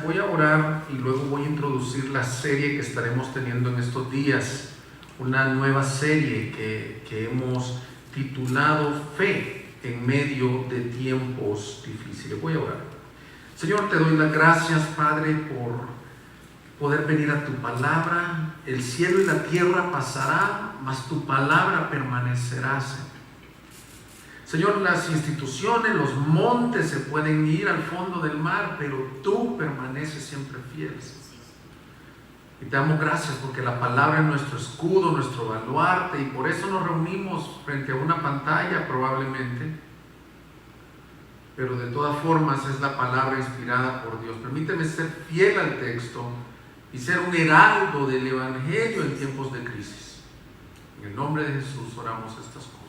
voy a orar y luego voy a introducir la serie que estaremos teniendo en estos días, una nueva serie que hemos titulado Fe en medio de tiempos difíciles. Voy a orar. Señor, te doy las gracias, Padre, por poder venir a tu palabra. El cielo y la tierra pasarán, mas tu palabra permanecerá, Señor. Señor, las instituciones, los montes se pueden ir al fondo del mar, pero tú permaneces siempre fiel. Y te damos gracias porque la palabra es nuestro escudo, nuestro baluarte, y por eso nos reunimos frente a una pantalla probablemente, pero de todas formas es la palabra inspirada por Dios. Permíteme ser fiel al texto y ser un heraldo del Evangelio en tiempos de crisis. En el nombre de Jesús oramos estas cosas.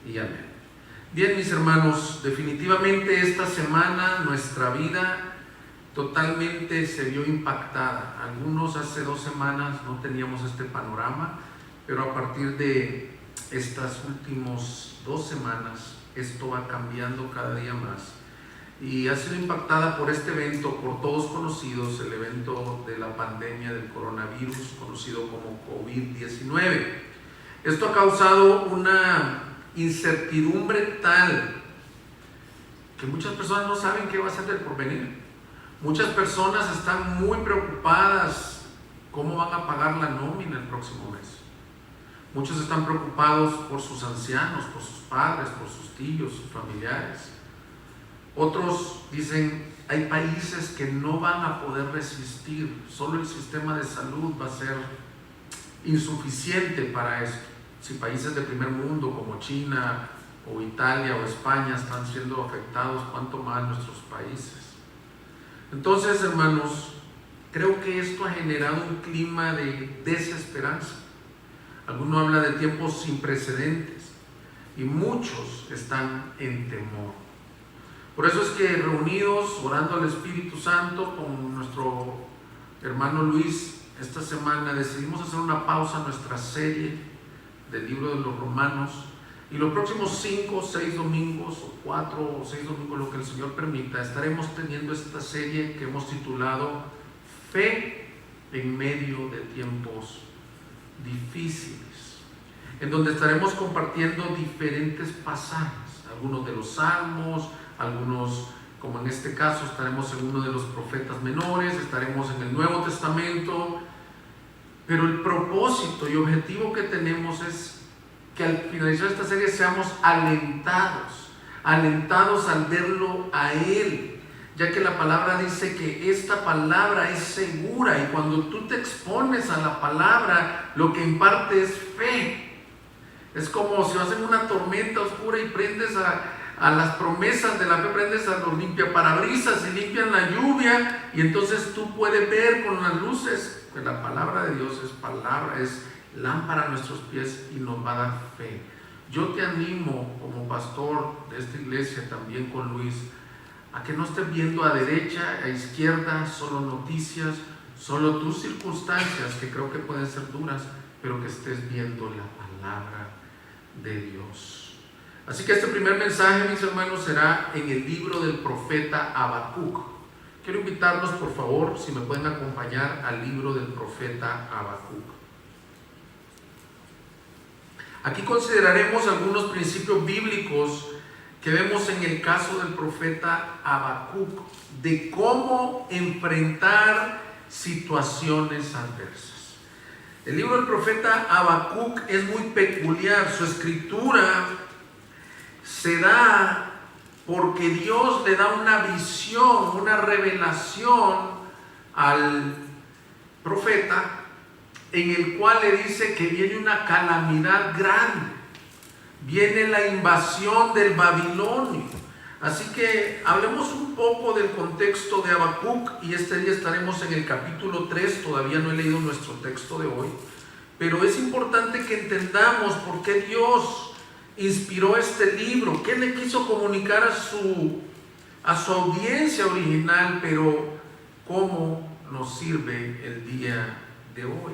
Y amén. Bien, mis hermanos, definitivamente esta semana nuestra vida totalmente se vio impactada. Algunos hace 2 semanas no teníamos este panorama, pero a partir de estas últimas 2 semanas esto va cambiando cada día más y ha sido impactada por este evento, por todos conocidos, el evento de la pandemia del coronavirus conocido como COVID-19. Esto ha causado una incertidumbre tal que muchas personas no saben qué va a ser del porvenir. Muchas personas están muy preocupadas cómo van a pagar la nómina el próximo mes. Muchos están preocupados por sus ancianos, por sus padres, por sus tíos, sus familiares. Otros dicen, hay países que no van a poder resistir, solo el sistema de salud va a ser insuficiente para esto. Si países de primer mundo como China o Italia o España están siendo afectados, ¿cuánto más nuestros países? Entonces, hermanos, creo que esto ha generado un clima de desesperanza. Alguno habla de tiempos sin precedentes y muchos están en temor. Por eso es que reunidos, orando al Espíritu Santo con nuestro hermano Luis, esta semana decidimos hacer una pausa en nuestra serie del libro de los Romanos, y los próximos 5 o 6 domingos, o 4 o 6 domingos, lo que el Señor permita, estaremos teniendo esta serie que hemos titulado Fe en medio de tiempos difíciles, en donde estaremos compartiendo diferentes pasajes, algunos de los salmos, algunos, como en este caso, estaremos en uno de los profetas menores, estaremos en el Nuevo Testamento. Pero el propósito y objetivo que tenemos es que al finalizar esta serie seamos alentados al verlo a Él, ya que la palabra dice que esta palabra es segura, y cuando tú te expones a la palabra, lo que imparte es fe. Es como si vas en una tormenta oscura y prendes a las promesas de la fe, prendes a los limpiaparabrisas y limpian la lluvia, y entonces tú puedes ver con las luces. La palabra de Dios es lámpara a nuestros pies y nos va a dar fe. Yo te animo como pastor de esta iglesia, también con Luis, a que no estés viendo a derecha, a izquierda, solo noticias, solo tus circunstancias, que creo que pueden ser duras, pero que estés viendo la palabra de Dios. Así que este primer mensaje, mis hermanos, será en el libro del profeta Habacuc. Quiero invitarlos, por favor, si me pueden acompañar al libro del profeta Habacuc. Aquí consideraremos algunos principios bíblicos que vemos en el caso del profeta Habacuc, de cómo enfrentar situaciones adversas. El libro del profeta Habacuc es muy peculiar. Su escritura se da porque Dios le da una visión, una revelación al profeta, en el cual le dice que viene una calamidad grande, viene la invasión del Babilonio. Así que hablemos un poco del contexto de Habacuc, y este día estaremos en el capítulo 3, todavía no he leído nuestro texto de hoy, pero es importante que entendamos por qué Dios inspiró este libro, qué le quiso comunicar a su audiencia original, pero cómo nos sirve el día de hoy.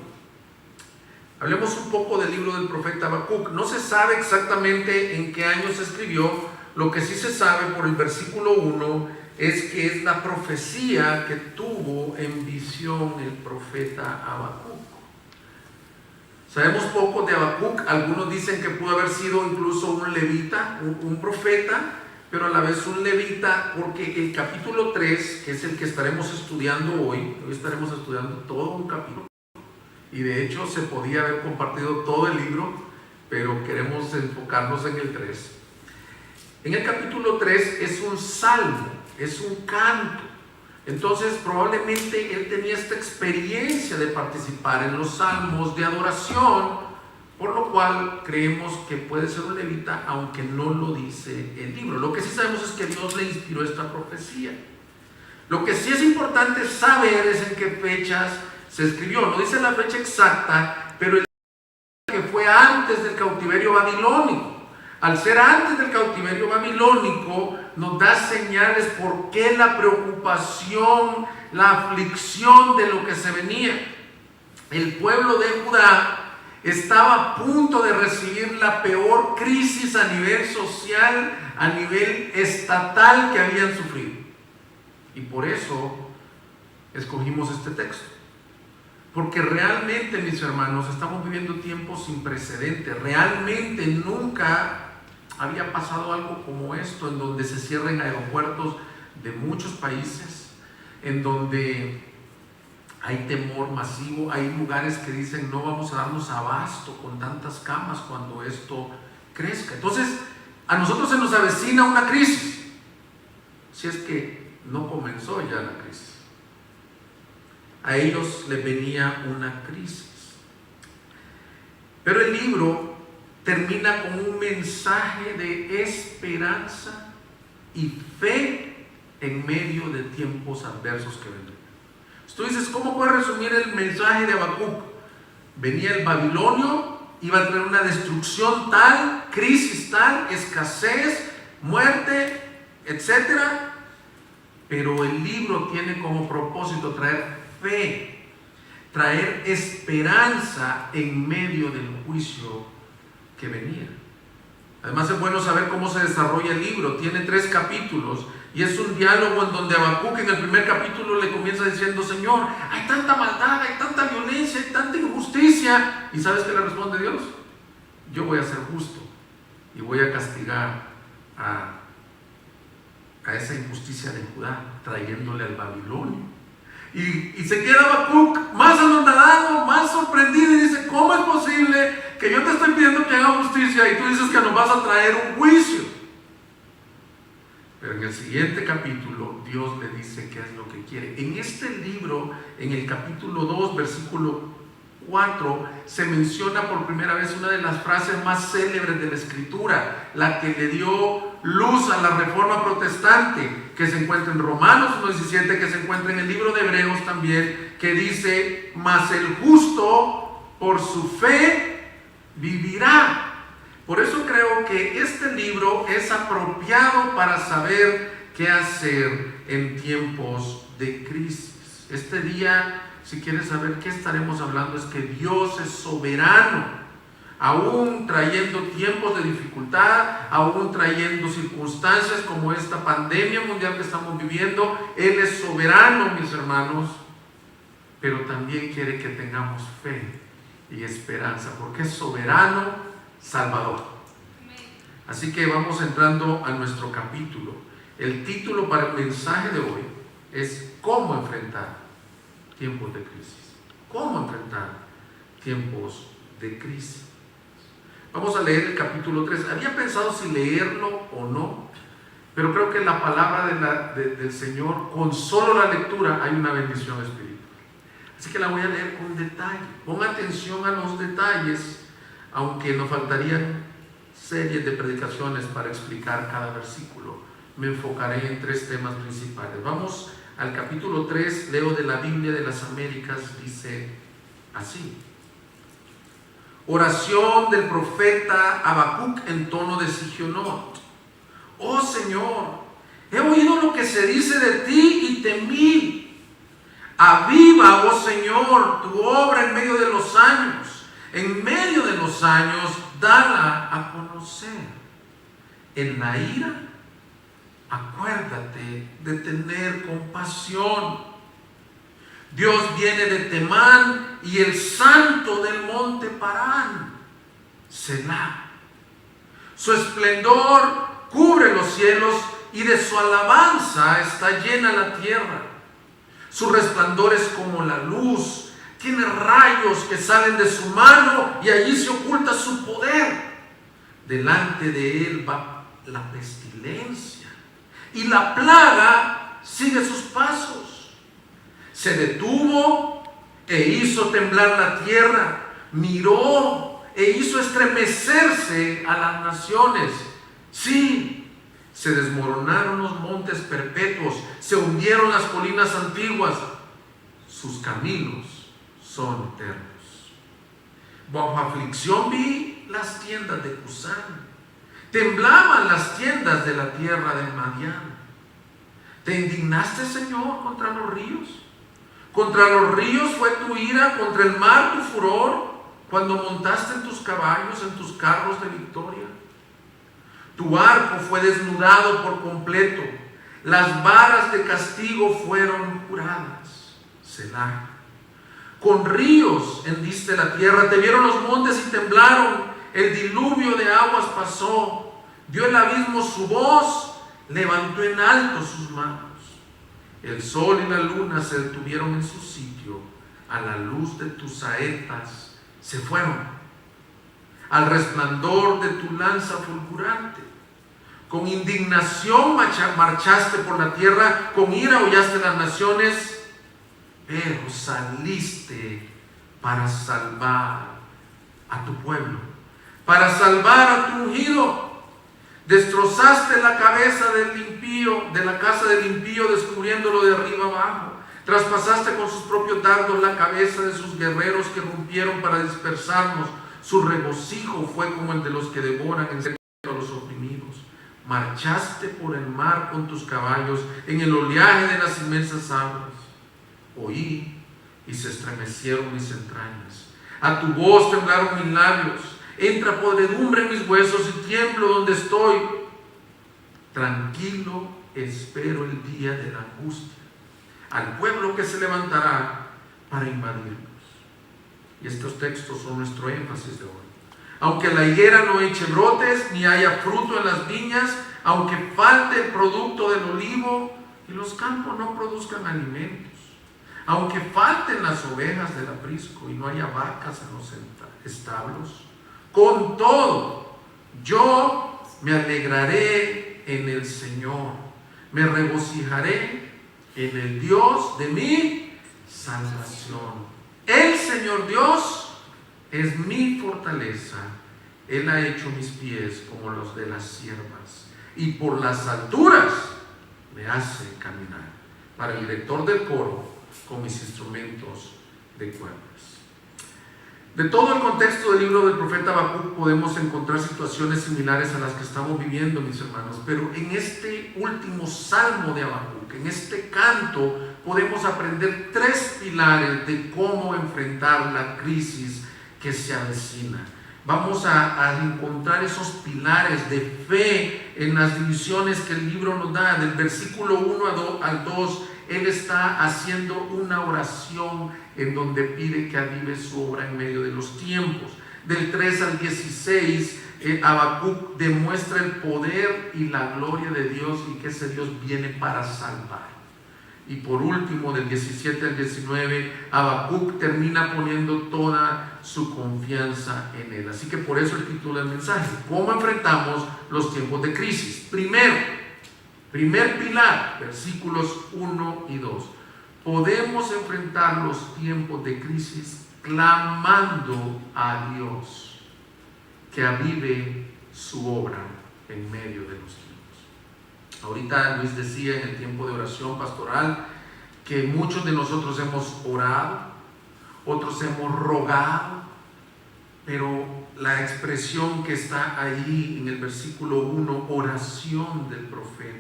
Hablemos un poco del libro del profeta Habacuc. No se sabe exactamente en qué año se escribió. Lo que sí se sabe por el versículo 1 es que es la profecía que tuvo en visión el profeta Habacuc. Sabemos poco de Habacuc. Algunos dicen que pudo haber sido incluso un levita, un profeta, pero a la vez un levita, porque el capítulo 3, que es el que estaremos estudiando hoy estaremos estudiando todo un capítulo, y de hecho se podía haber compartido todo el libro, pero queremos enfocarnos en el 3. En el capítulo 3 es un salmo, es un canto. Entonces probablemente él tenía esta experiencia de participar en los salmos de adoración, por lo cual creemos que puede ser un levita, aunque no lo dice el libro. Lo que sí sabemos es que Dios le inspiró esta profecía. Lo que sí es importante saber es en qué fechas se escribió. No dice la fecha exacta, pero el que fue antes del cautiverio babilónico. Al ser antes del cautiverio babilónico, nos da señales por qué la preocupación, la aflicción de lo que se venía. El pueblo de Judá estaba a punto de recibir la peor crisis a nivel social, a nivel estatal que habían sufrido. Y por eso escogimos este texto. Porque realmente, mis hermanos, estamos viviendo tiempos sin precedentes. Realmente nunca había pasado algo como esto, en donde se cierren aeropuertos de muchos países, en donde hay temor masivo. Hay lugares que dicen no vamos a darnos abasto con tantas camas cuando esto crezca. Entonces a nosotros se nos avecina una crisis, si es que no comenzó ya la crisis. A ellos les venía una crisis, pero el libro termina con un mensaje de esperanza y fe en medio de tiempos adversos que vendrán. Tú dices, ¿cómo puedes resumir el mensaje de Habacuc? Venía el babilonio, iba a traer una destrucción tal, crisis tal, escasez, muerte, etc. Pero el libro tiene como propósito traer fe, traer esperanza en medio del juicio que venía. Además es bueno saber cómo se desarrolla el libro. Tiene 3 capítulos y es un diálogo en donde Habacuc en el primer capítulo le comienza diciendo: Señor, hay tanta maldad, hay tanta violencia, hay tanta injusticia. ¿Y sabes qué le responde Dios? Yo voy a ser justo y voy a castigar a esa injusticia de Judá, trayéndole al Babilonio. Y se queda Habacuc más anonadado, más sorprendido, y dice: ¿cómo es posible que yo te estoy pidiendo que haga justicia y tú dices que nos vas a traer un juicio? Pero en el siguiente capítulo Dios le dice qué es lo que quiere. En este libro, en el capítulo 2, versículo 4, se menciona por primera vez una de las frases más célebres de la Escritura, la que le dio luz a la Reforma Protestante, que se encuentra en Romanos 1:17, que se encuentra en el libro de Hebreos también, que dice: mas el justo por su fe vivirá. Por eso creo que este libro es apropiado para saber qué hacer en tiempos de crisis. Este día, si quieres saber qué estaremos hablando, es que Dios es soberano, aún trayendo tiempos de dificultad, aún trayendo circunstancias como esta pandemia mundial que estamos viviendo. Él es soberano, mis hermanos, pero también quiere que tengamos fe y esperanza, porque es soberano Salvador. Así que vamos entrando a nuestro capítulo. El título para el mensaje de hoy es ¿cómo enfrentar tiempos de crisis? ¿Cómo enfrentar tiempos de crisis? Vamos a leer el capítulo 3. Había pensado si leerlo o no, pero creo que en la palabra del Señor, con solo la lectura, hay una bendición espiritual. Así que la voy a leer con detalle. Pon atención a los detalles, aunque nos faltarían series de predicaciones para explicar cada versículo. Me enfocaré en 3 temas principales. Vamos al capítulo 3, leo de la Biblia de las Américas, dice así: oración del profeta Habacuc en tono de Sigionot. Oh Señor, he oído lo que se dice de ti y temí. Aviva, oh Señor, tu obra en medio de los años. En medio de los años, dala a conocer. En la ira, acuérdate de tener compasión. Dios viene de Temán y el santo del monte Parán, Selah. Su esplendor cubre los cielos y de su alabanza está llena la tierra. Su resplandor es como la luz, tiene rayos que salen de su mano y allí se oculta su poder. Delante de él va la pestilencia y la plaga sigue sus pasos. Se detuvo e hizo temblar la tierra, miró e hizo estremecerse a las naciones. Sí, se desmoronaron los montes perpetuos, se hundieron las colinas antiguas. Sus caminos son eternos. Bajo aflicción vi las tiendas de Cusán, temblaban las tiendas de la tierra de Madián. ¿Te indignaste, Señor, contra los ríos? Contra los ríos fue tu ira, contra el mar tu furor, cuando montaste en tus caballos, en tus carros de victoria. Tu arco fue desnudado por completo, las varas de castigo fueron juradas. Selah. Con ríos hendiste la tierra, te vieron los montes y temblaron, el diluvio de aguas pasó, dio el abismo su voz, levantó en alto sus manos. El sol y la luna se detuvieron en su sitio, a la luz de tus saetas se fueron, al resplandor de tu lanza fulgurante. Con indignación marchaste por la tierra, con ira hollaste las naciones, pero saliste para salvar a tu pueblo, para salvar a tu ungido. Destrozaste la cabeza del impío, de la casa del impío, descubriéndolo de arriba abajo. Traspasaste con sus propios dardos la cabeza de sus guerreros que rompieron para dispersarnos. Su regocijo fue como el de los que devoran en secreto a los oprimidos. Marchaste por el mar con tus caballos, en el oleaje de las inmensas aguas. Oí y se estremecieron mis entrañas. A tu voz temblaron mis labios. Entra podredumbre en mis huesos y tiemblo donde estoy. Tranquilo espero el día de la angustia, al pueblo que se levantará para invadirnos. Y estos textos son nuestro énfasis de hoy. Aunque la higuera no eche brotes, ni haya fruto en las viñas, aunque falte el producto del olivo y los campos no produzcan alimentos, aunque falten las ovejas del aprisco y no haya vacas en los establos, con todo, yo me alegraré en el Señor, me regocijaré en el Dios de mi salvación. El Señor Dios es mi fortaleza. Él ha hecho mis pies como los de las siervas, y por las alturas me hace caminar. Para el director del coro, con mis instrumentos de cuerdas. De todo el contexto del libro del profeta Habacuc podemos encontrar situaciones similares a las que estamos viviendo, mis hermanos, pero en este último salmo de Habacuc, en este canto, podemos aprender tres pilares de cómo enfrentar la crisis que se avecina. Vamos a encontrar esos pilares de fe en las divisiones que el libro nos da. Del versículo 1 al 2, él está haciendo una oración en donde pide que avive su obra en medio de los tiempos. Del 3 al 16, Habacuc demuestra el poder y la gloria de Dios y que ese Dios viene para salvar. Y por último, del 17 al 19, Habacuc termina poniendo toda su confianza en él. Así que por eso el título del mensaje: ¿cómo enfrentamos los tiempos de crisis? Primer pilar, versículos 1 y 2. Podemos enfrentar los tiempos de crisis clamando a Dios que avive su obra en medio de los tiempos. Ahorita Luis decía en el tiempo de oración pastoral que muchos de nosotros hemos orado, otros hemos rogado, pero la expresión que está ahí en el versículo 1, oración del profeta,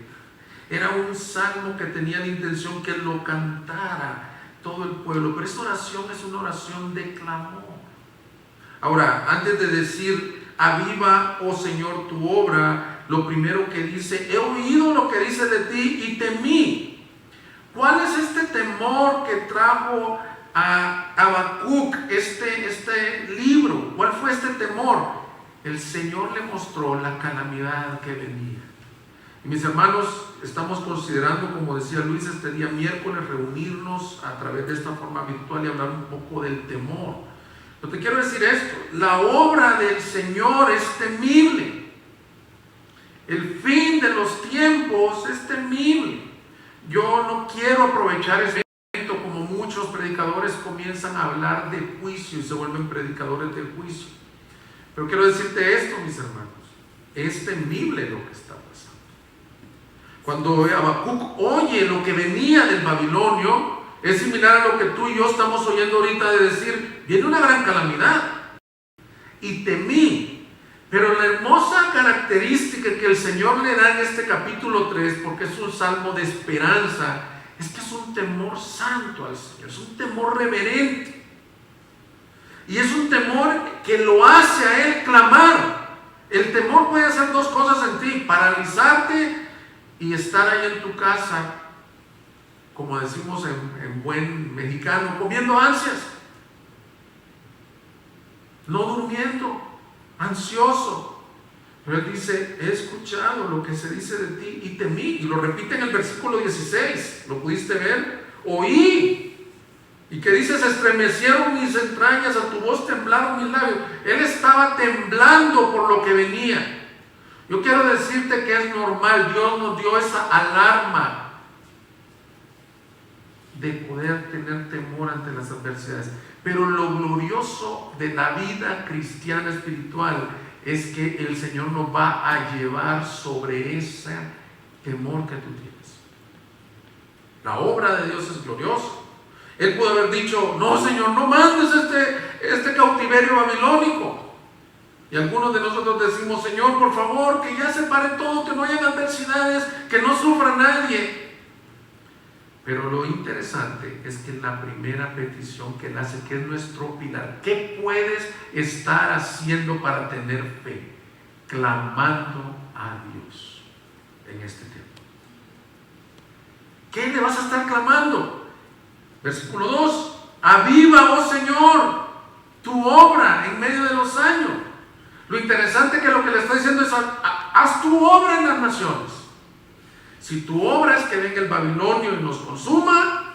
era un salmo que tenía la intención que lo cantara todo el pueblo, pero esta oración es una oración de clamor. Ahora, antes de decir aviva, oh Señor, tu obra, lo primero que dice: he oído lo que dice de ti y temí. ¿Cuál es este temor que trajo a Habacuc este libro? ¿Cuál fue este temor? El Señor le mostró la calamidad que venía. Y mis hermanos, estamos considerando, como decía Luis, este día miércoles reunirnos a través de esta forma virtual y hablar un poco del temor. Yo te quiero decir esto: la obra del Señor es temible. El fin de los tiempos es temible. Yo no quiero aprovechar ese momento como muchos predicadores comienzan a hablar de juicio y se vuelven predicadores del juicio. Pero quiero decirte esto, mis hermanos: es temible lo que está pasando. Cuando Habacuc oye lo que venía del Babilonio, es similar a lo que tú y yo estamos oyendo ahorita, de decir: viene una gran calamidad y temí. Pero la hermosa característica que el Señor le da en este capítulo 3, porque es un salmo de esperanza, es que es un temor santo al Señor, es un temor reverente. Y es un temor que lo hace a Él clamar. El temor puede hacer dos cosas en ti: paralizarte y estar ahí en tu casa, como decimos en buen mexicano, comiendo ansias, no durmiendo, ansioso. Pero Él dice: he escuchado lo que se dice de ti y temí. Y lo repite en el versículo 16, ¿lo pudiste ver? Oí. ¿Y qué dice? Se estremecieron mis entrañas, a tu voz temblaron mis labios. Él estaba temblando por lo que venía. Yo quiero decirte que es normal. Dios nos dio esa alarma de poder tener temor ante las adversidades. Pero lo glorioso de la vida cristiana espiritual es que el Señor nos va a llevar sobre ese temor que tú tienes. La obra de Dios es gloriosa. Él pudo haber dicho: no, Señor, no mandes este cautiverio babilónico. Y algunos de nosotros decimos: Señor, por favor, que ya se pare todo, que no haya adversidades, que no sufra nadie. Pero lo interesante es que la primera petición que Él hace, que es nuestro pilar: ¿qué puedes estar haciendo para tener fe? Clamando a Dios en este tiempo. ¿Qué le vas a estar clamando? Versículo 2: aviva, oh Señor, tu obra en medio de los años. Lo interesante es que lo que le está diciendo es: haz tu obra en las naciones. Si tu obra es que venga el Babilonio y nos consuma,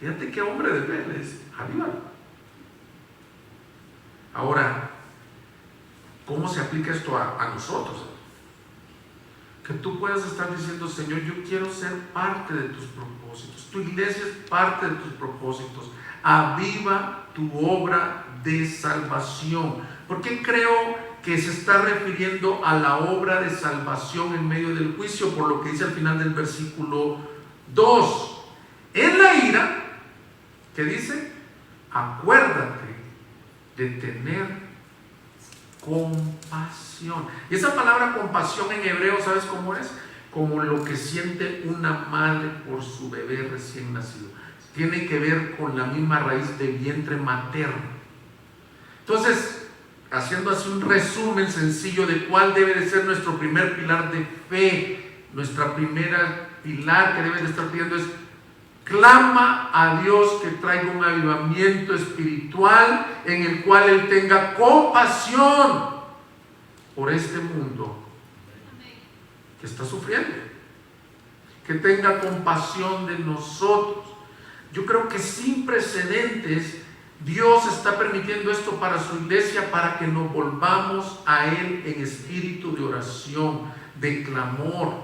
fíjate qué hombre de fe es: avívalo. Ahora, ¿cómo se aplica esto a nosotros? Que tú puedas estar diciendo: Señor, yo quiero ser parte de tus propósitos. Tu iglesia es parte de tus propósitos. Aviva tu obra de salvación. ¿Por qué creo que se está refiriendo a la obra de salvación en medio del juicio? Por lo que dice al final del versículo 2. En la ira, ¿qué dice? Acuérdate de tener compasión. Y esa palabra compasión en hebreo, ¿sabes cómo es? Como lo que siente una madre por su bebé recién nacido. Tiene que ver con la misma raíz de vientre materno. Entonces, haciendo así un resumen sencillo de cuál debe de ser nuestro primer pilar de fe, nuestra primera pilar que debe de estar pidiendo es: clama a Dios que traiga un avivamiento espiritual en el cual Él tenga compasión por este mundo que está sufriendo, que tenga compasión de nosotros. Yo creo que sin precedentes Dios está permitiendo esto para su iglesia, para que nos volvamos a Él en espíritu de oración, de clamor.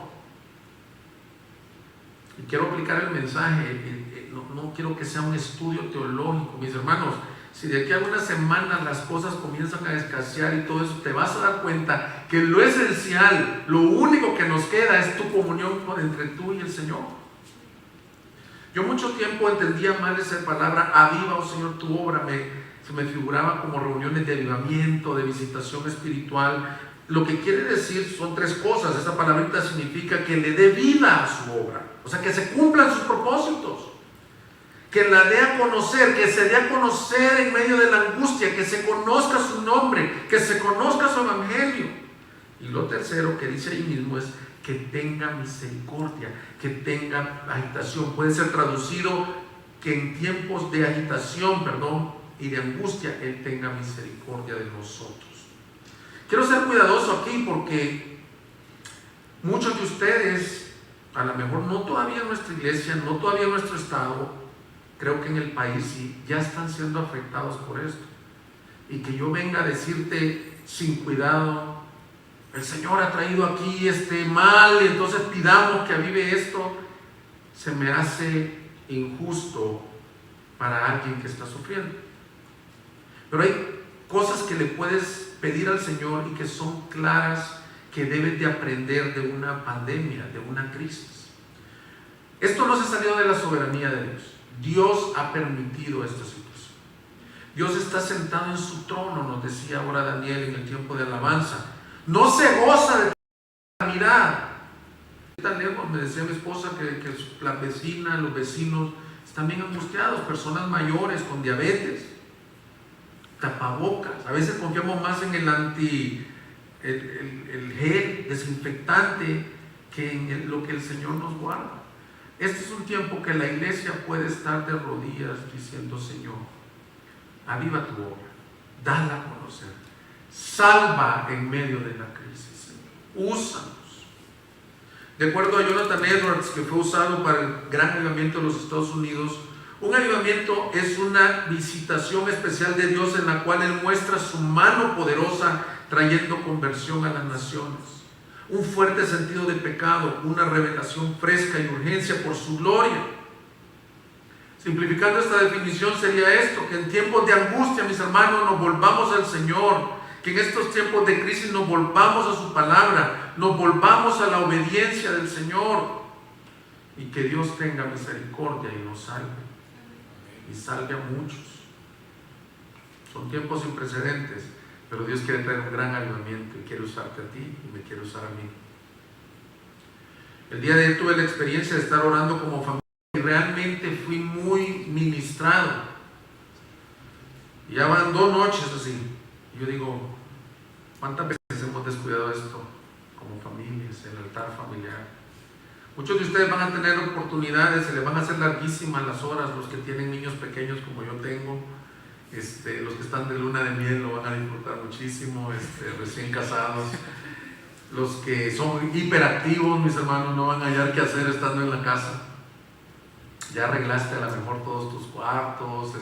Y quiero aplicar el mensaje, no quiero que sea un estudio teológico, mis hermanos. Si de aquí a unas semanas las cosas comienzan a escasear y todo eso, te vas a dar cuenta que lo esencial, lo único que nos queda es tu comunión entre tú y el Señor. Yo mucho tiempo entendía mal esa palabra: aviva, oh Señor, tu obra. Se me figuraba como reuniones de avivamiento, de visitación espiritual. Lo que quiere decir son tres cosas. Esa palabrita significa que le dé vida a su obra, o sea, que se cumplan sus propósitos, que la dé a conocer, que se dé a conocer en medio de la angustia, que se conozca su nombre, que se conozca su evangelio. Y lo tercero que dice ahí mismo es que tenga misericordia, que tenga agitación. Puede ser traducido que en tiempos de agitación, y de angustia, Él tenga misericordia de nosotros. Quiero ser cuidadoso aquí porque muchos de ustedes, a lo mejor no todavía en nuestra iglesia, no todavía en nuestro estado, creo que en el país sí, ya están siendo afectados por esto. Y que yo venga a decirte sin cuidado, el Señor ha traído aquí este mal y entonces pidamos que avive esto, se me hace injusto para alguien que está sufriendo. Pero hay cosas que le puedes pedir al Señor y que son claras, que debes de aprender de una pandemia, de una crisis. Esto no se salió de la soberanía de Dios. Dios ha permitido esta situación. Dios está sentado en su trono, nos decía ahora Daniel en el tiempo de alabanza. No se goza de calamidad. Tan lejos, me decía mi esposa que la vecina, los vecinos están bien angustiados, personas mayores con diabetes, tapabocas. A veces confiamos más en el gel desinfectante que en lo que el Señor nos guarda. Este es un tiempo que la iglesia puede estar de rodillas diciendo: Señor, aviva tu obra, dala a conocer, salva en medio de la crisis, Señor, úsanos. De acuerdo a Jonathan Edwards, que fue usado para el gran avivamiento de los Estados Unidos, un avivamiento es una visitación especial de Dios en la cual Él muestra su mano poderosa trayendo conversión a las naciones, un fuerte sentido de pecado, una revelación fresca y urgencia por su gloria. Simplificando esta definición sería esto: que en tiempos de angustia, mis hermanos, nos volvamos al Señor, que en estos tiempos de crisis nos volvamos a su palabra, nos volvamos a la obediencia del Señor, y que Dios tenga misericordia y nos salve, y salve a muchos. Son tiempos sin precedentes, pero Dios quiere traer un gran avivamiento y quiere usarte a ti y me quiere usar a mí. El día de hoy tuve la experiencia de estar orando como familia y realmente fui muy ministrado. Y ya van 2 noches así. Y yo digo, ¿cuántas veces hemos descuidado esto como familias, el altar familiar? Muchos de ustedes van a tener oportunidades, se les van a hacer larguísimas las horas, los que tienen niños pequeños como yo tengo. Los que están de luna de miel lo van a disfrutar muchísimo, recién casados. Los que son hiperactivos, mis hermanos, no van a hallar qué hacer estando en la casa. Ya arreglaste a lo mejor todos tus cuartos,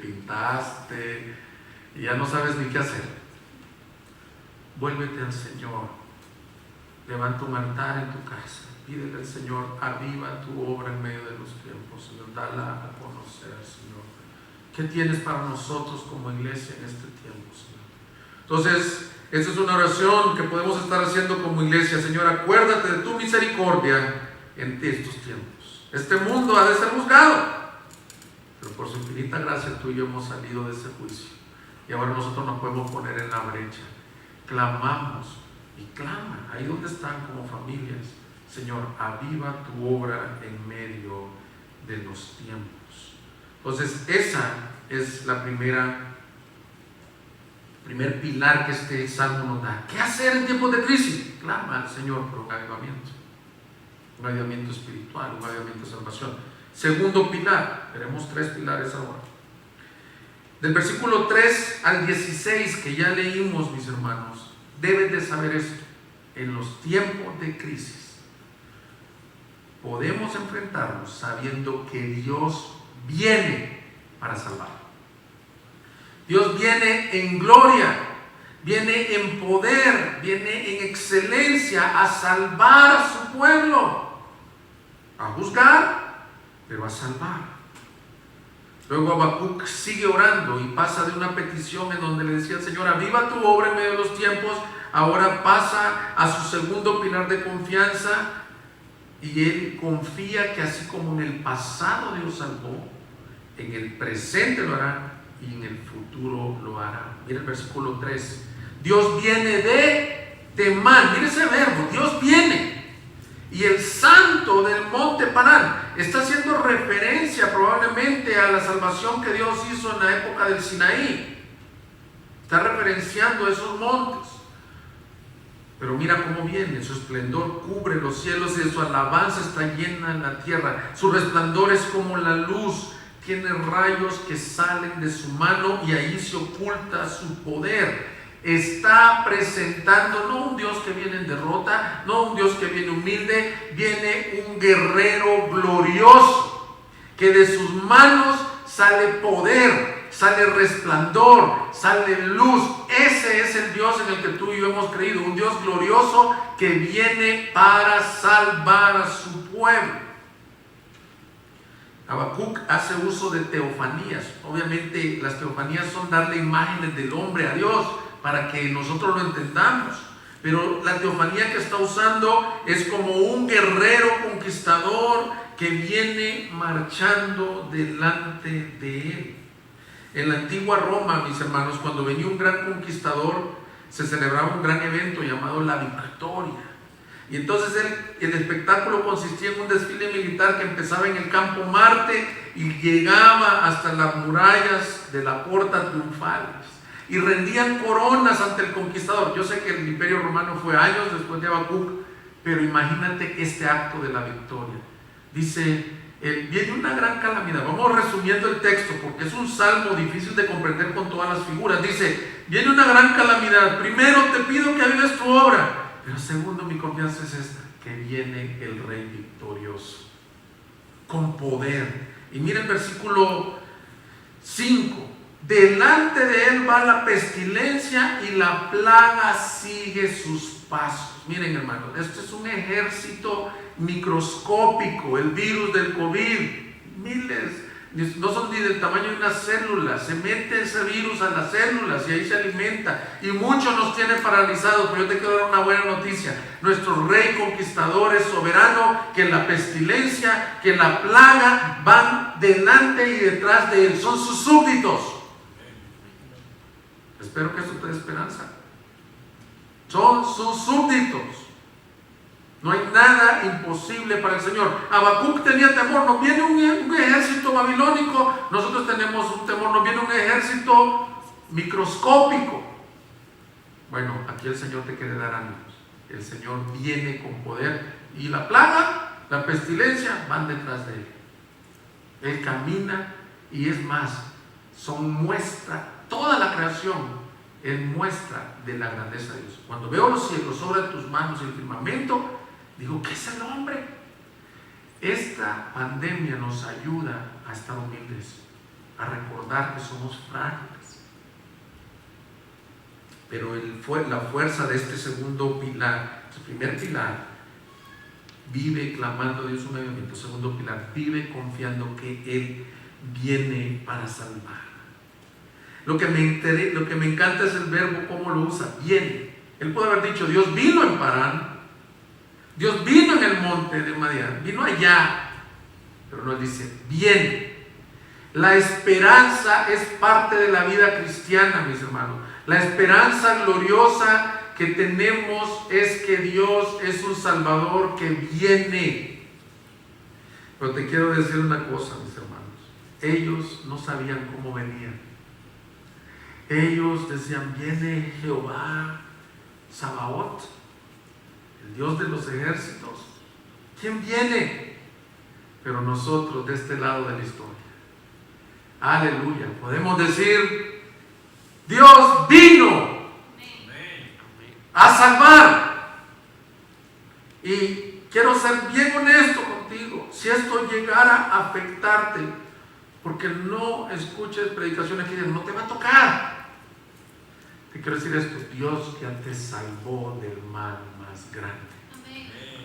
pintaste, y ya no sabes ni qué hacer. Vuélvete al Señor, levanta un altar en tu casa, pídele al Señor, aviva tu obra en medio de los tiempos, Señor, dala a conocer, Señor. ¿Qué tienes para nosotros como iglesia en este tiempo, Señor? Entonces, esta es una oración que podemos estar haciendo como iglesia. Señor, acuérdate de tu misericordia en estos tiempos. Este mundo ha de ser juzgado, pero por su infinita gracia tú y yo hemos salido de ese juicio. Y ahora nosotros nos podemos poner en la brecha. Clamamos y clama, ahí donde están como familias. Señor, aviva tu obra en medio de los tiempos. Entonces, esa es la primer pilar que este salmo nos da. ¿Qué hacer en tiempos de crisis? Clama al Señor por un avivamiento espiritual, un avivamiento de salvación. Segundo pilar, veremos 3 pilares ahora. Del versículo 3 al 16 que ya leímos, mis hermanos, debes de saber esto: en los tiempos de crisis podemos enfrentarnos sabiendo que Dios viene para salvar. Dios viene en gloria, viene en poder, viene en excelencia a salvar a su pueblo, a juzgar, pero a salvar. Luego Habacuc sigue orando y pasa de una petición en donde le decía al Señor: aviva tu obra en medio de los tiempos. Ahora pasa a su segundo pilar de confianza, y él confía que así como en el pasado Dios salvó, en el presente lo hará y en el futuro lo hará. Mira el versículo 3. Dios viene de Temán. Mira ese verbo, Dios viene. Y el santo del monte Parán está haciendo referencia probablemente a la salvación que Dios hizo en la época del Sinaí. Está referenciando esos montes. Pero mira cómo viene, su esplendor cubre los cielos y de su alabanza está llena la tierra. Su resplandor es como la luz, tiene rayos que salen de su mano y ahí se oculta su poder. Está presentando no un Dios que viene en derrota, no un Dios que viene humilde, viene un guerrero glorioso, que de sus manos sale poder, sale resplandor, sale luz. Ese es el Dios en el que tú y yo hemos creído, un Dios glorioso que viene para salvar a su pueblo. Habacuc hace uso de teofanías. Obviamente las teofanías son darle imágenes del hombre a Dios para que nosotros lo entendamos. Pero la teofanía que está usando es como un guerrero conquistador que viene marchando delante de él. En la antigua Roma, mis hermanos, cuando venía un gran conquistador, se celebraba un gran evento llamado la Victoria. Y entonces el espectáculo consistía en un desfile militar que empezaba en el campo Marte y llegaba hasta las murallas de la Porta Triunfales. Y rendían coronas ante el conquistador. Yo sé que el Imperio Romano fue años después de Habacuc, pero imagínate este acto de la victoria. Dice, viene una gran calamidad. Vamos resumiendo el texto porque es un salmo difícil de comprender con todas las figuras. Dice, viene una gran calamidad. Primero te pido que avives tu obra. Pero segundo, mi confianza es esta, que viene el Rey victorioso, con poder. Y mira el versículo 5. Delante de él va la pestilencia y la plaga sigue sus pasos. Miren, hermanos, esto es un ejército microscópico, el virus del COVID. Miles, no son ni del tamaño de una célula. Se mete ese virus a las células y ahí se alimenta. Y mucho nos tiene paralizados. Pero yo te quiero dar una buena noticia. Nuestro Rey conquistador es soberano, que la pestilencia, que la plaga van delante y detrás de él. Son sus súbditos. Espero que eso te dé esperanza. Son sus súbditos. No hay nada imposible para el Señor. Habacuc tenía temor. Nos viene un ejército babilónico. Nosotros tenemos un temor. Nos viene un ejército microscópico. Bueno, aquí el Señor te quiere dar ánimos. El Señor viene con poder. Y la plaga, la pestilencia, van detrás de él. Él camina y es más, son muestra. Toda la creación es muestra de la grandeza de Dios. Cuando veo los cielos, obra de tus manos y el firmamento, digo, ¿qué es el hombre? Esta pandemia nos ayuda a estar humildes, a recordar que somos frágiles. Pero la fuerza de este segundo pilar, el primer pilar, vive clamando a Dios un avivamiento. Segundo pilar, vive confiando que Él viene para salvar. Lo que me encanta es el verbo, cómo lo usa, viene. Él puede haber dicho, Dios vino en Parán, Dios vino en el monte de Madián, vino allá, pero nos dice, viene. La esperanza es parte de la vida cristiana, mis hermanos. La esperanza gloriosa que tenemos es que Dios es un Salvador que viene. Pero te quiero decir una cosa, mis hermanos. Ellos no sabían cómo venían. Ellos decían, viene Jehová Sabaoth, el Dios de los ejércitos. ¿Quién viene? Pero nosotros de este lado de la historia, aleluya, podemos decir, Dios vino a salvar. Y quiero ser bien honesto contigo, si esto llegara a afectarte, porque no escuches predicaciones que dicen, no te va a tocar. Te quiero decir esto, Dios ya te salvó del mal más grande.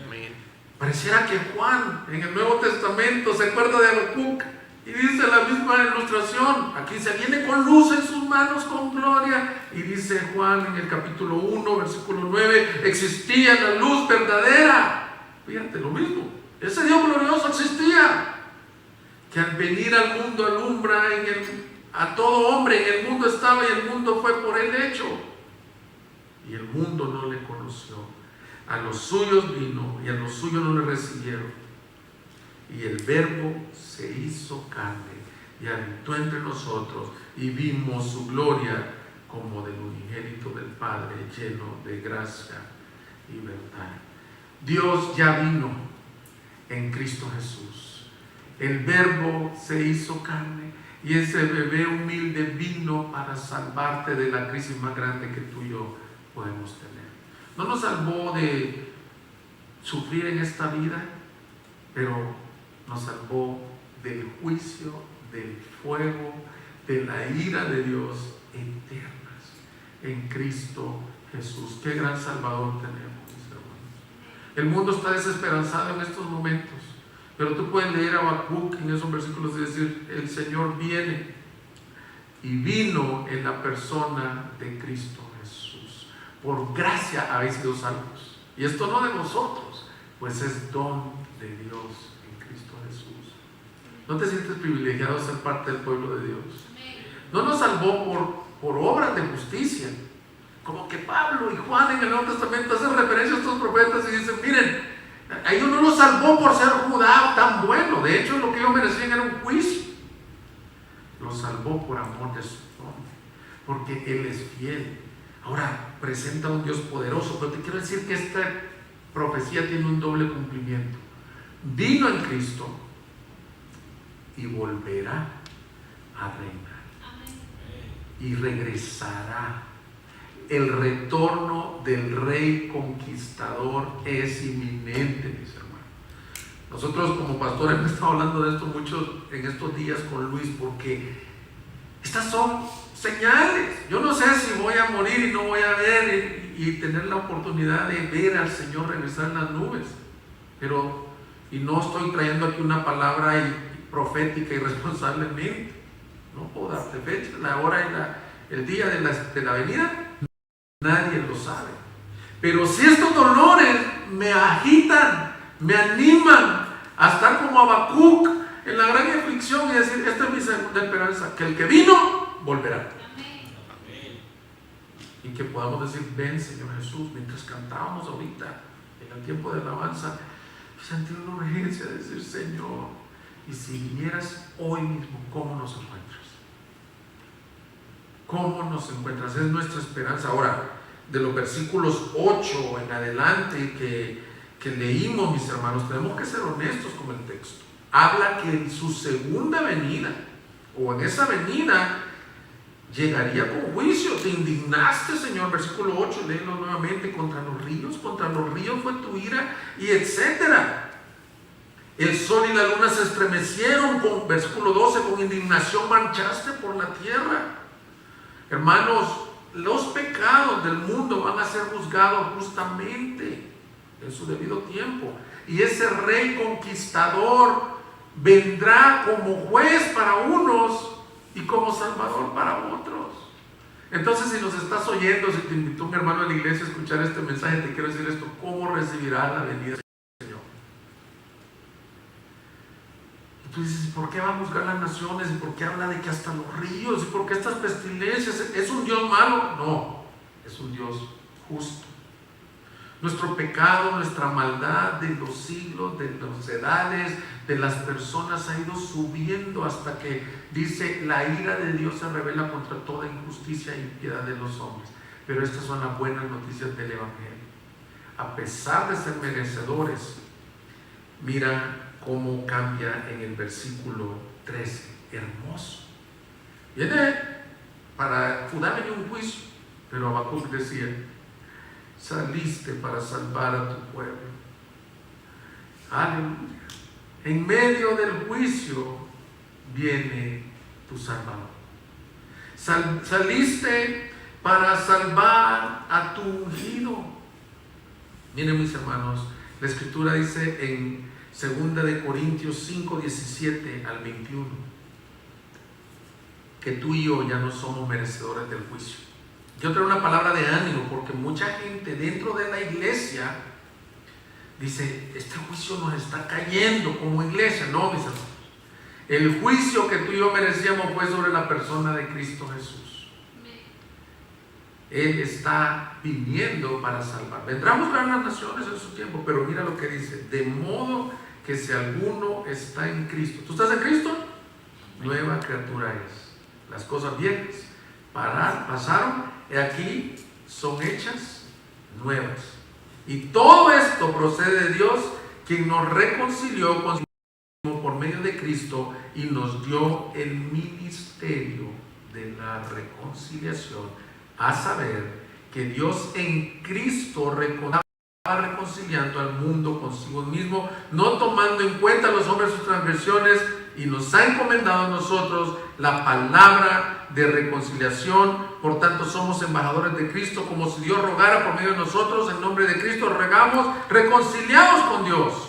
Amén. Pareciera que Juan en el Nuevo Testamento se acuerda de Habacuc y dice la misma ilustración. Aquí se viene con luz en sus manos, con gloria. Y dice Juan en el capítulo 1, versículo 9, existía la luz verdadera. Fíjate, lo mismo. Ese Dios glorioso existía, que al venir al mundo alumbra a todo hombre. En el mundo estaba y el mundo fue por él hecho, y el mundo no le conoció. A los suyos vino y a los suyos no le recibieron. Y el Verbo se hizo carne y habitó entre nosotros, y vimos su gloria como del unigénito del Padre, lleno de gracia y verdad. Dios ya vino en Cristo Jesús. El Verbo se hizo carne y ese bebé humilde vino para salvarte de la crisis más grande que tú y yo podemos tener. No nos salvó de sufrir en esta vida, pero nos salvó del juicio, del fuego, de la ira de Dios eternas en Cristo Jesús. Qué gran Salvador tenemos, mis hermanos. El mundo está desesperanzado en estos momentos, pero tú puedes leer a Habacuc en esos versículos y decir: el Señor viene, y vino en la persona de Cristo Jesús. Por gracia habéis sido salvos, y esto no de vosotros, pues es don de Dios en Cristo Jesús. ¿No te sientes privilegiado de ser parte del pueblo de Dios? No nos salvó por obras de justicia, como que Pablo y Juan en el Nuevo Testamento hacen referencia a estos profetas y dicen: miren, a ellos no los salvó por ser Judá tan bueno, de hecho lo que ellos merecían era un juicio. Los salvó por amor de su nombre, porque Él es fiel. Ahora presenta a un Dios poderoso, pero te quiero decir que esta profecía tiene un doble cumplimiento. Vino en Cristo y volverá a reinar. Y regresará. El retorno del rey conquistador es inminente, mis hermanos. Nosotros como pastores hemos estado hablando de esto mucho en estos días con Luis, porque estas son señales. Yo no sé si voy a morir y no voy a ver y tener la oportunidad de ver al Señor regresar en las nubes, y no estoy trayendo aquí una palabra profética irresponsablemente. No puedo darte fecha, la hora y el día de la venida, nadie lo sabe. Pero si estos dolores me agitan, me animan a estar como Habacuc en la gran aflicción y decir: esta es mi segunda esperanza, que el que vino volverá. Y que podamos decir: ven, Señor Jesús. Mientras cantábamos ahorita en el tiempo de alabanza, sentí una urgencia de decir: Señor, y si vinieras hoy mismo, ¿cómo nos encuentras? ¿Cómo nos encuentras? Es nuestra esperanza. Ahora, de los versículos 8 en adelante que leímos, mis hermanos, tenemos que ser honestos con el texto. Habla que en su segunda venida, o en esa venida, llegaría con juicio. Te indignaste, Señor, versículo 8, léelo nuevamente: contra los ríos fue tu ira, y etcétera. El sol y la luna se estremecieron, versículo 12, con indignación marchaste por la tierra. Hermanos, los pecados del mundo van a ser juzgados justamente en su debido tiempo, y ese rey conquistador vendrá como juez para unos y como salvador para otros. Entonces, si nos estás oyendo, si te invitó un hermano de la iglesia a escuchar este mensaje, te quiero decir esto: ¿cómo recibirás la venida del Señor? Y tú dices: ¿por qué va a juzgar las naciones? ¿Y por qué habla de que hasta los ríos? ¿Y por qué estas pestilencias? ¿Es un Dios malo? No, es un Dios justo. Nuestro pecado, nuestra maldad de los siglos, de las edades, de las personas ha ido subiendo hasta que dice: la ira de Dios se revela contra toda injusticia e impiedad de los hombres. Pero estas son las buenas noticias del Evangelio. A pesar de ser merecedores, mira cómo cambia en el versículo 13. Hermoso. Viene para Judá venía un juicio, pero Habacuc decía: saliste para salvar a tu pueblo. Aleluya. En medio del juicio viene tu Salvador. Saliste para salvar a tu ungido. Miren, mis hermanos, la Escritura dice en 2 Corintios 5, 17 al 21, que tú y yo ya no somos merecedores del juicio. Yo traigo una palabra de ánimo, porque mucha gente dentro de la iglesia dice: este juicio nos está cayendo como iglesia. No, mis hermanos, el juicio que tú y yo merecíamos fue sobre la persona de Cristo Jesús. Él está viniendo para salvar. Vendrá a buscar las naciones en su tiempo, pero mira lo que dice: de modo que si alguno está en Cristo. ¿Tú estás en Cristo? Nueva criatura es. Las cosas viejas pasaron, y aquí son hechas nuevas. Y todo esto procede de Dios, quien nos reconcilió con por medio de Cristo y nos dio el ministerio de la reconciliación, a saber que Dios en Cristo estaba reconciliando al mundo consigo mismo, no tomando en cuenta a los hombres sus transgresiones, y nos ha encomendado a nosotros la palabra de reconciliación. Por tanto, somos embajadores de Cristo, como si Dios rogara por medio de nosotros. En nombre de Cristo rogamos, reconciliados con Dios.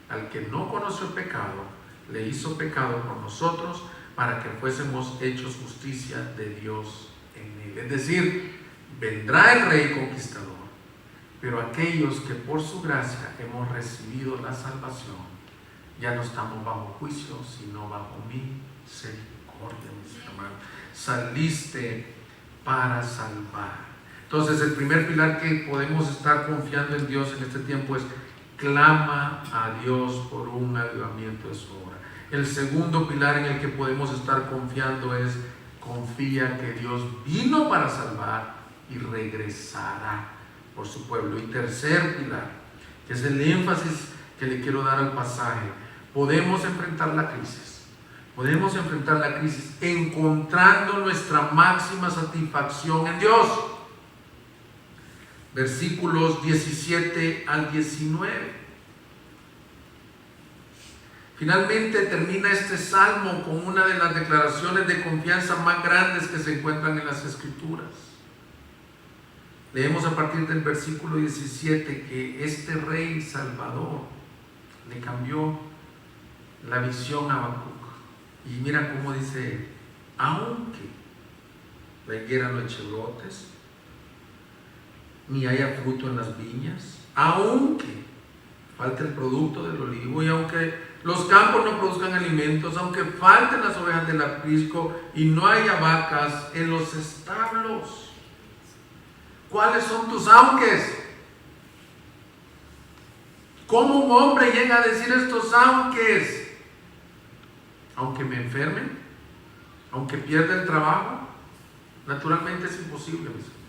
Al que no conoció pecado, le hizo pecado por nosotros, para que fuésemos hechos justicia de Dios en él. Es decir, vendrá el Rey conquistador, pero aquellos que por su gracia hemos recibido la salvación, ya no estamos bajo juicio, sino bajo misericordia, mis hermanos. Saliste para salvar. Entonces, el primer pilar que podemos estar confiando en Dios en este tiempo es: clama a Dios por un avivamiento de su obra. El segundo pilar en el que podemos estar confiando es: confía que Dios vino para salvar y regresará por su pueblo. Y tercer pilar, que es el énfasis que le quiero dar al pasaje: podemos enfrentar la crisis. Podemos enfrentar la crisis encontrando nuestra máxima satisfacción en Dios. Versículos 17 al 19. Finalmente termina este salmo con una de las declaraciones de confianza más grandes que se encuentran en las Escrituras. Leemos a partir del versículo 17 que este Rey Salvador le cambió la visión a Habacuc. Y mira cómo dice: aunque la higuera no eche brotes, ni haya fruto en las viñas, aunque falte el producto del olivo, y aunque los campos no produzcan alimentos, aunque falten las ovejas del aprisco y no haya vacas en los establos. ¿Cuáles son tus aunques? ¿Cómo un hombre llega a decir estos aunques? Aunque me enferme, aunque pierda el trabajo, naturalmente es imposible, mis hermanos.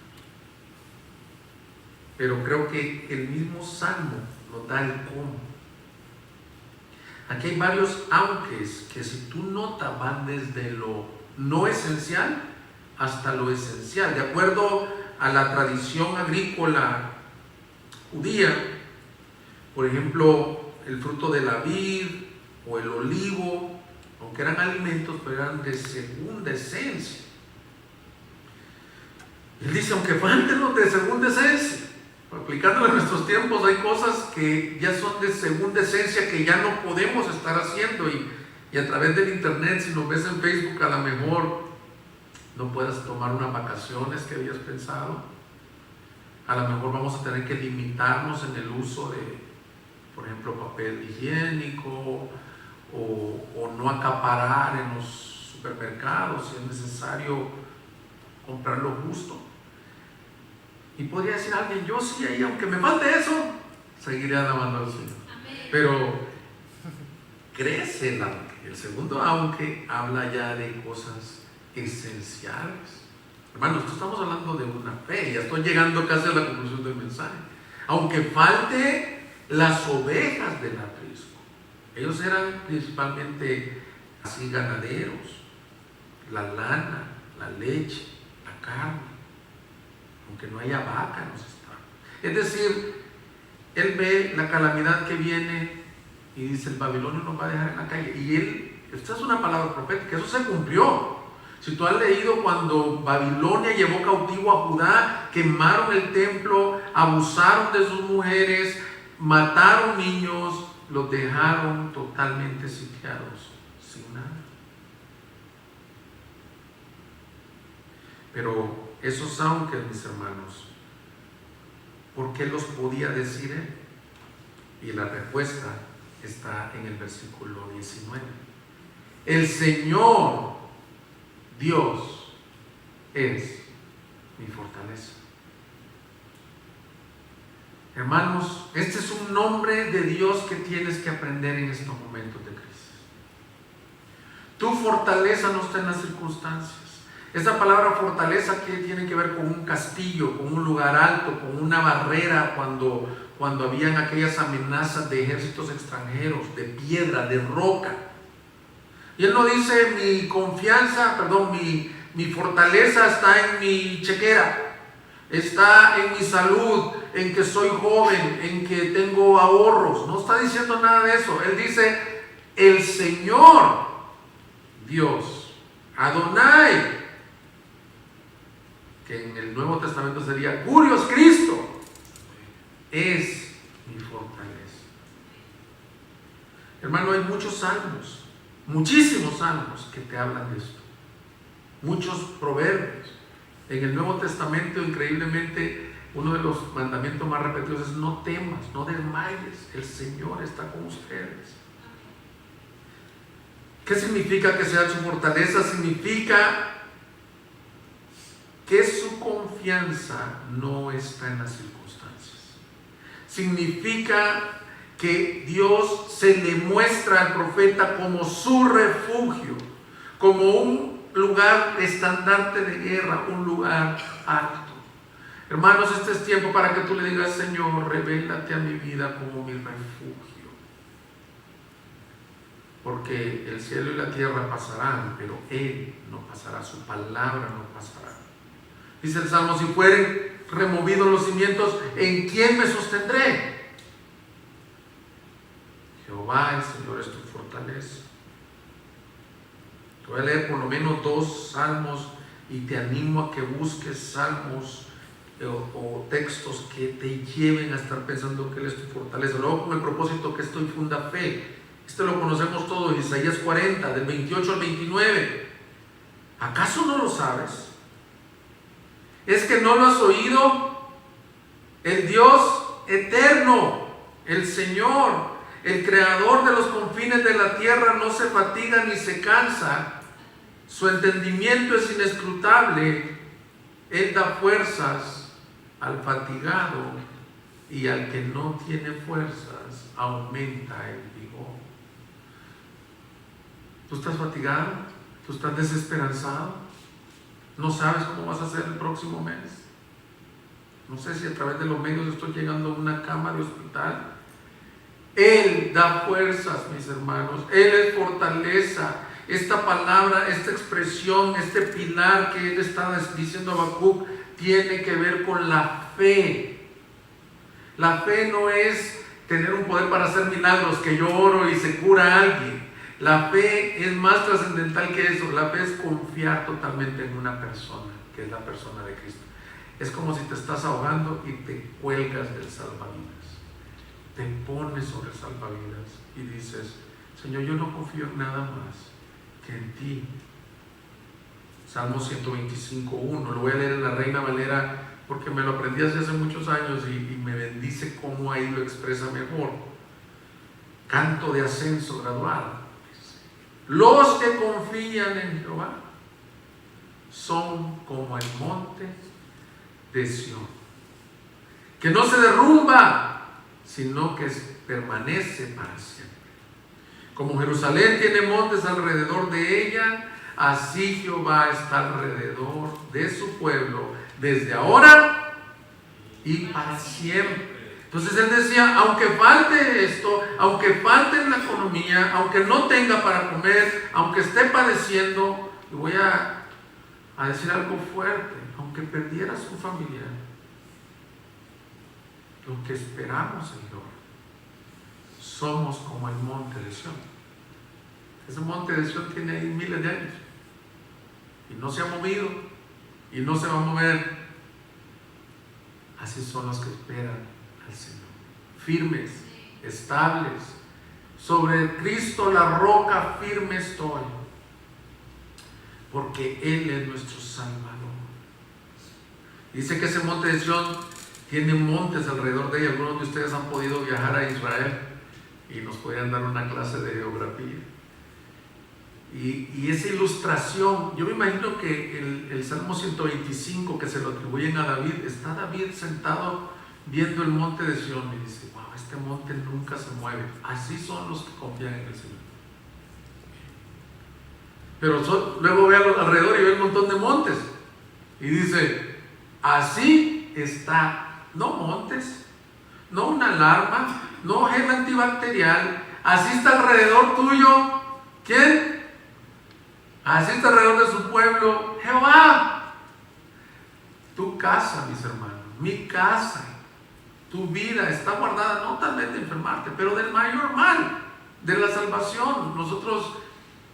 Pero creo que el mismo Salmo nos da el cómo. Aquí hay varios aunques que, si tú notas, van desde lo no esencial hasta lo esencial. De acuerdo a la tradición agrícola judía, por ejemplo, el fruto de la vid o el olivo, aunque eran alimentos, pero eran de segunda esencia. Él dice: aunque falten los de segunda esencia. Aplicándolo en nuestros tiempos, hay cosas que ya son de segunda esencia que ya no podemos estar haciendo, y a través del internet, si nos ves en Facebook, a lo mejor no puedas tomar unas vacaciones que habías pensado. A lo mejor vamos a tener que limitarnos en el uso de, por ejemplo, papel higiénico, o no acaparar en los supermercados si es necesario comprar lo justo. Y podría decir alguien: yo sí, ahí, aunque me falte eso, seguiré alabando al Señor. Amén. Pero crece el aunque. El segundo aunque habla ya de cosas esenciales. Hermanos, estamos hablando de una fe. Ya estoy llegando casi a la conclusión del mensaje. Aunque falte las ovejas del aprisco. Ellos eran principalmente así ganaderos. La lana, la leche, la carne. Aunque no haya vaca en los estados. Es decir, él ve la calamidad que viene y dice: el Babilonio nos va a dejar en la calle. Y esta es una palabra profética, eso se cumplió. Si tú has leído cuando Babilonia llevó cautivo a Judá, quemaron el templo, abusaron de sus mujeres, mataron niños, los dejaron totalmente sitiados, sin nada. Pero esos aunque, mis hermanos, ¿por qué los podía decir él? Y la respuesta está en el versículo 19. El Señor Dios es mi fortaleza. Hermanos, este es un nombre de Dios que tienes que aprender en estos momentos de crisis. Tu fortaleza no está en las circunstancias. Esa palabra fortaleza que tiene que ver con un castillo, con un lugar alto, con una barrera cuando habían aquellas amenazas de ejércitos extranjeros, de piedra, de roca. Y él no dice mi confianza, perdón, mi fortaleza está en mi chequera, está en mi salud, en que soy joven, en que tengo ahorros. No está diciendo nada de eso. Él dice el Señor Dios, Adonai, que en el Nuevo Testamento sería Curios Cristo, es mi fortaleza. Hermano, hay muchos salmos, muchísimos salmos que te hablan de esto, muchos proverbios. En el Nuevo Testamento, increíblemente, uno de los mandamientos más repetidos es no temas, no desmayes, el Señor está con ustedes. ¿Qué significa que sea su fortaleza? Significa que su confianza no está en las circunstancias. Significa que Dios se le muestra al profeta como su refugio, como un lugar estandarte de guerra, un lugar alto. Hermanos, este es tiempo para que tú le digas: Señor, revélate a mi vida como mi refugio. Porque el cielo y la tierra pasarán, pero Él no pasará, su palabra no pasará. Dice el Salmo: si fueren removidos los cimientos, ¿en quién me sostendré? Jehová, el Señor, es tu fortaleza. Te voy a leer por lo menos 2 salmos y te animo a que busques salmos o textos que te lleven a estar pensando que Él es tu fortaleza. Luego, con el propósito que esto infunda fe. Este lo conocemos todos, Isaías 40, del 28 al 29. ¿Acaso no lo sabes? ¿Es que no lo has oído? El Dios eterno, el Señor, el creador de los confines de la tierra, no se fatiga ni se cansa. Su entendimiento es inescrutable. Él da fuerzas al fatigado, y al que no tiene fuerzas aumenta el vigor. ¿Tú estás fatigado? ¿Tú estás desesperanzado? ¿No sabes cómo vas a hacer el próximo mes? No sé si a través de los medios estoy llegando a una cama de hospital. Él da fuerzas, mis hermanos. Él es fortaleza. Esta palabra, esta expresión, este pilar que él está diciendo a Habacuc tiene que ver con la fe. La fe no es tener un poder para hacer milagros, que yo oro y se cura a alguien. La fe es más trascendental que eso. La fe es confiar totalmente en una persona, que es la persona de Cristo. Es como si te estás ahogando y te cuelgas del salvavidas. Te pones sobre el salvavidas y dices: Señor, yo no confío en nada más que en ti. Salmo 125:1. Lo voy a leer en la Reina Valera porque me lo aprendí hace muchos años y me bendice cómo ahí lo expresa mejor. Canto de ascenso gradual. Los que confían en Jehová son como el monte de Sión, que no se derrumba, sino que permanece para siempre. Como Jerusalén tiene montes alrededor de ella, así Jehová está alrededor de su pueblo, desde ahora y para siempre. Entonces él decía: aunque falte esto, aunque falte en la economía, aunque no tenga para comer, aunque esté padeciendo, y voy a decir algo fuerte, aunque perdiera su familia, lo que esperamos en Jehová, somos como el monte de Sión. Ese monte de Sión tiene ahí miles de años y no se ha movido y no se va a mover. Así son los que esperan al Señor, firmes, estables. Sobre Cristo la roca firme estoy, porque Él es nuestro Salvador. Dice que ese monte de Sión tiene montes alrededor de ella. Algunos de ustedes han podido viajar a Israel y nos podrían dar una clase de geografía. Y esa ilustración, yo me imagino que el Salmo 125 que se lo atribuyen a David, está David sentado viendo el monte de Sión y dice: wow, este monte nunca se mueve. Así son los que confían en el Señor. Pero luego ve a los alrededor y ve un montón de montes. Y dice, así está, no montes, no una alarma, no gel antibacterial, así está alrededor tuyo. ¿Quién? Así está alrededor de su pueblo, Jehová. Tu casa, mis hermanos, mi casa, tu vida está guardada, no tal vez de enfermarte, pero del mayor mal, de la salvación. Nosotros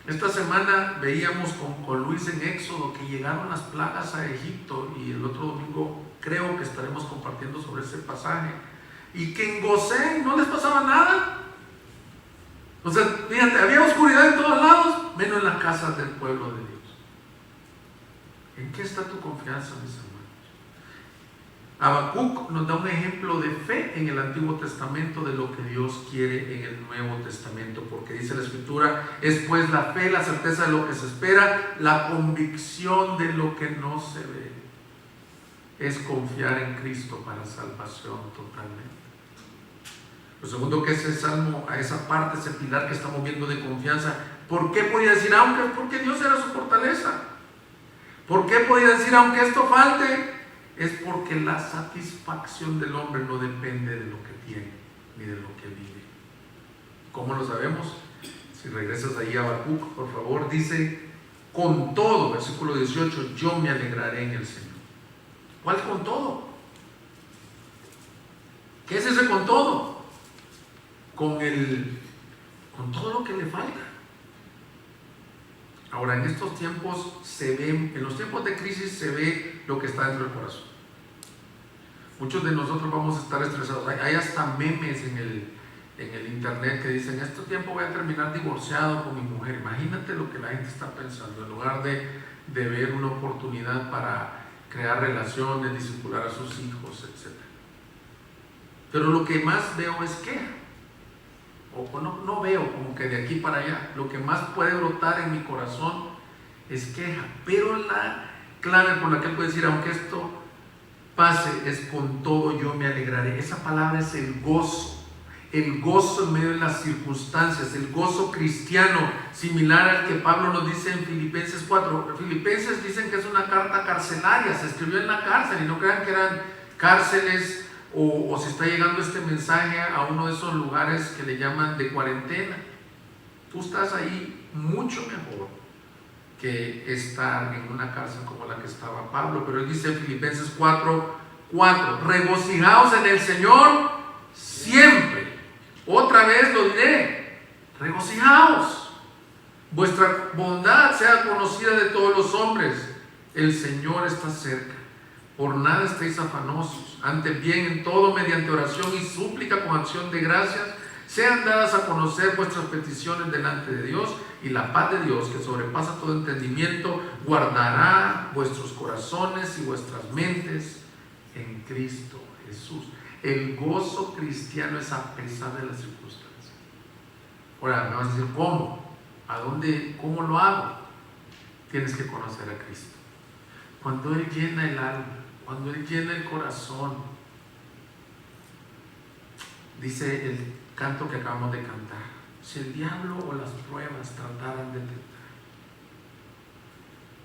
esta semana veíamos con Luis en Éxodo que llegaron las plagas a Egipto, y el otro domingo creo que estaremos compartiendo sobre ese pasaje, y que en Gosén no les pasaba nada. O sea, fíjate, había oscuridad en todos lados, menos en la casa del pueblo de Dios. ¿En qué está tu confianza, mis hermanos? Habacuc nos da un ejemplo de fe en el Antiguo Testamento de lo que Dios quiere en el Nuevo Testamento, porque dice la Escritura, es pues la fe, la certeza de lo que se espera, la convicción de lo que no se ve. Es confiar en Cristo para salvación totalmente. Lo segundo, que ese salmo, a esa parte, ese pilar que estamos viendo de confianza, ¿por qué podía decir aunque? Porque Dios era su fortaleza. ¿Por qué podía decir aunque esto falte? Es porque la satisfacción del hombre no depende de lo que tiene ni de lo que vive. ¿Cómo lo sabemos? Si regresas ahí a Habacuc, por favor, dice, con todo, versículo 18, yo me alegraré en el Señor. ¿Cuál con todo? ¿Qué es ese con todo? Con todo lo que le falta. Ahora, en estos tiempos se ve, en los tiempos de crisis se ve lo que está dentro del corazón. Muchos de nosotros vamos a estar estresados. Hay hasta memes en el internet que dicen, en este tiempo voy a terminar divorciado con mi mujer. Imagínate lo que la gente está pensando, en lugar de ver una oportunidad para crear relaciones, discipular a sus hijos, etc. Pero lo que más veo es queja. O no veo como que de aquí para allá. Lo que más puede brotar en mi corazón es queja. Pero la clave por la que él puede decir, aunque esto pase, es con todo yo me alegraré. Esa palabra es el gozo en medio de las circunstancias, el gozo cristiano, similar al que Pablo nos dice en Filipenses 4. Filipenses dicen que es una carta carcelaria, se escribió en la cárcel, y no crean que eran cárceles o si está llegando este mensaje a uno de esos lugares que le llaman de cuarentena. Tú estás ahí mucho mejor que estar en una cárcel como la que estaba Pablo. Pero él dice en Filipenses 4:4, regocijaos en el Señor siempre. Otra vez lo diré, regocijaos. Vuestra bondad sea conocida de todos los hombres. El Señor está cerca. Por nada estéis afanosos, antes bien en todo mediante oración y súplica con acción de gracias sean dadas a conocer vuestras peticiones delante de Dios, y la paz de Dios, que sobrepasa todo entendimiento, guardará vuestros corazones y vuestras mentes en Cristo Jesús. El gozo cristiano es a pesar de las circunstancias. Ahora me vas a decir, ¿cómo? ¿A dónde? ¿Cómo lo hago? Tienes que conocer a Cristo. Cuando Él llena el alma, cuando Él llena el corazón, dice el canto que acabamos de cantar, si el diablo o las pruebas trataran de tentar,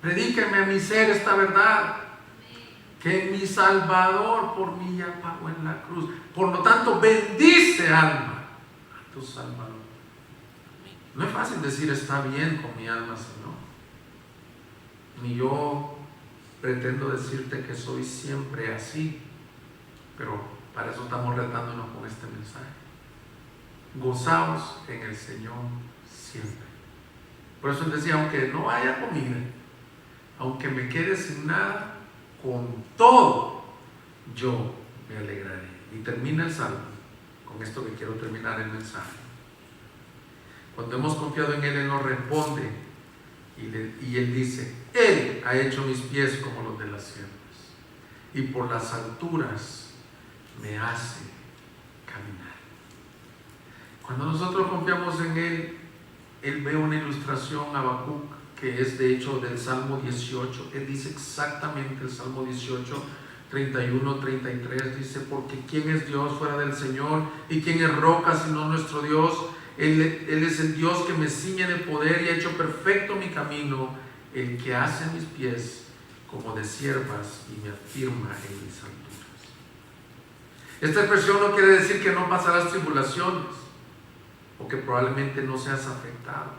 predíqueme a mi ser esta verdad, que mi Salvador por mí ya pagó en la cruz. Por lo tanto, bendice alma a tu Salvador. No es fácil decir está bien con mi alma, Señor. Ni yo pretendo decirte que soy siempre así, pero para eso estamos retándonos con este mensaje. Gozaos en el Señor siempre. Por eso él decía, aunque no haya comida, aunque me quede sin nada, con todo yo me alegraré. Y termina el salmo con esto que quiero terminar el mensaje. Cuando hemos confiado en Él, Él nos responde y Él dice, Él ha hecho mis pies como los de las siervas, y por las alturas me hace caminar. Cuando nosotros confiamos en Él, Él ve una ilustración, Habacuc, que es de hecho del Salmo 18. Él dice exactamente el Salmo 18, 31, 33, dice, porque ¿quién es Dios fuera del Señor? ¿Y quién es roca sino nuestro Dios? Él es el Dios que me ciñe de poder y ha hecho perfecto mi camino, el que hace mis pies como de siervas y me afirma en mis alturas. Esta expresión no quiere decir que no pasarás tribulaciones o que probablemente no seas afectado,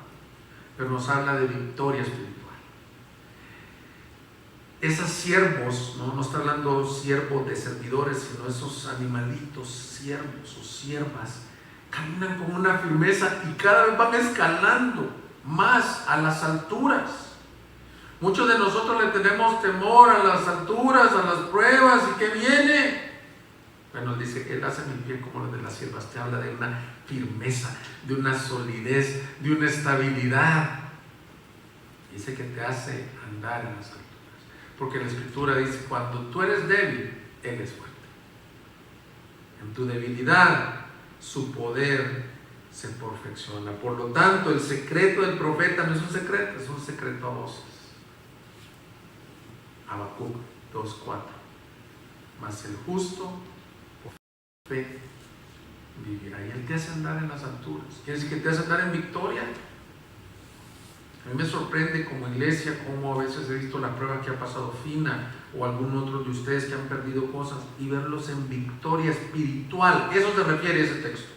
pero nos habla de victoria espiritual. Esos siervos, no está hablando siervos de servidores, sino esos animalitos, siervos o siervas, caminan con una firmeza y cada vez van escalando más a las alturas. Muchos de nosotros le tenemos temor a las alturas, a las pruebas, y que viene. Bueno, dice, Él hace mi pie como los de las siervas. Te habla de una firmeza, de una solidez, de una estabilidad. Dice que te hace andar en las alturas. Porque la Escritura dice, cuando tú eres débil, Él es fuerte. En tu debilidad, su poder se perfecciona. Por lo tanto, el secreto del profeta no es un secreto a voces. Habacuc 2:4. Mas el justo por fe vivirá. Y Él te hace andar en las alturas. Quiere decir que te hace andar en victoria. A mí me sorprende como iglesia cómo a veces he visto la prueba que ha pasado Fina o algún otro de ustedes que han perdido cosas y verlos en victoria espiritual. Eso se refiere a ese texto.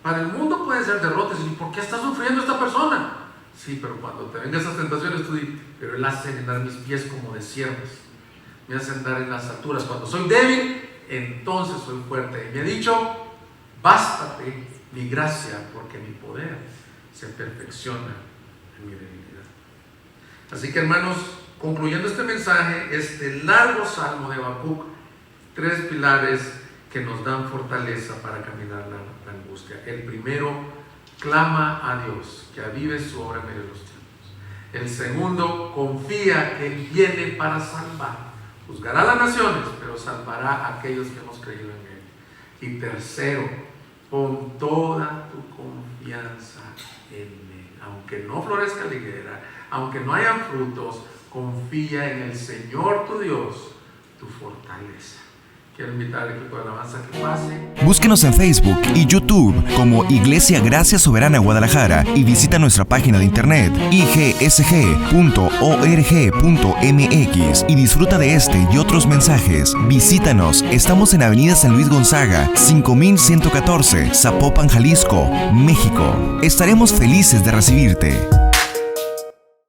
Para el mundo pueden ser derrotas. ¿Y por qué está sufriendo esta persona? Sí, pero cuando te vengan esas tentaciones tú dices, pero Él hace andar mis pies como de siervos, me hace andar en las alturas. Cuando soy débil, entonces soy fuerte. Y me ha dicho, bástate mi gracia, porque mi poder se perfecciona en mi debilidad. Así que, hermanos, concluyendo este mensaje, este largo salmo de Habacuc, 3 pilares que nos dan fortaleza para caminar la angustia. El primero, clama a Dios, que avive su obra en medio de los tiempos. El segundo, confía que Él viene para salvar. Juzgará a las naciones, pero salvará a aquellos que hemos creído en Él. Y tercero, pon toda tu confianza en Él. Aunque no florezca la higuera, aunque no hayan frutos, confía en el Señor tu Dios, tu fortaleza. Quiero invitar al equipo de alabanza que pase. Búsquenos en Facebook y YouTube como Iglesia Gracia Soberana Guadalajara y visita nuestra página de internet igsg.org.mx y disfruta de este y otros mensajes. Visítanos, estamos en Avenida San Luis Gonzaga, 5114, Zapopan, Jalisco, México. Estaremos felices de recibirte.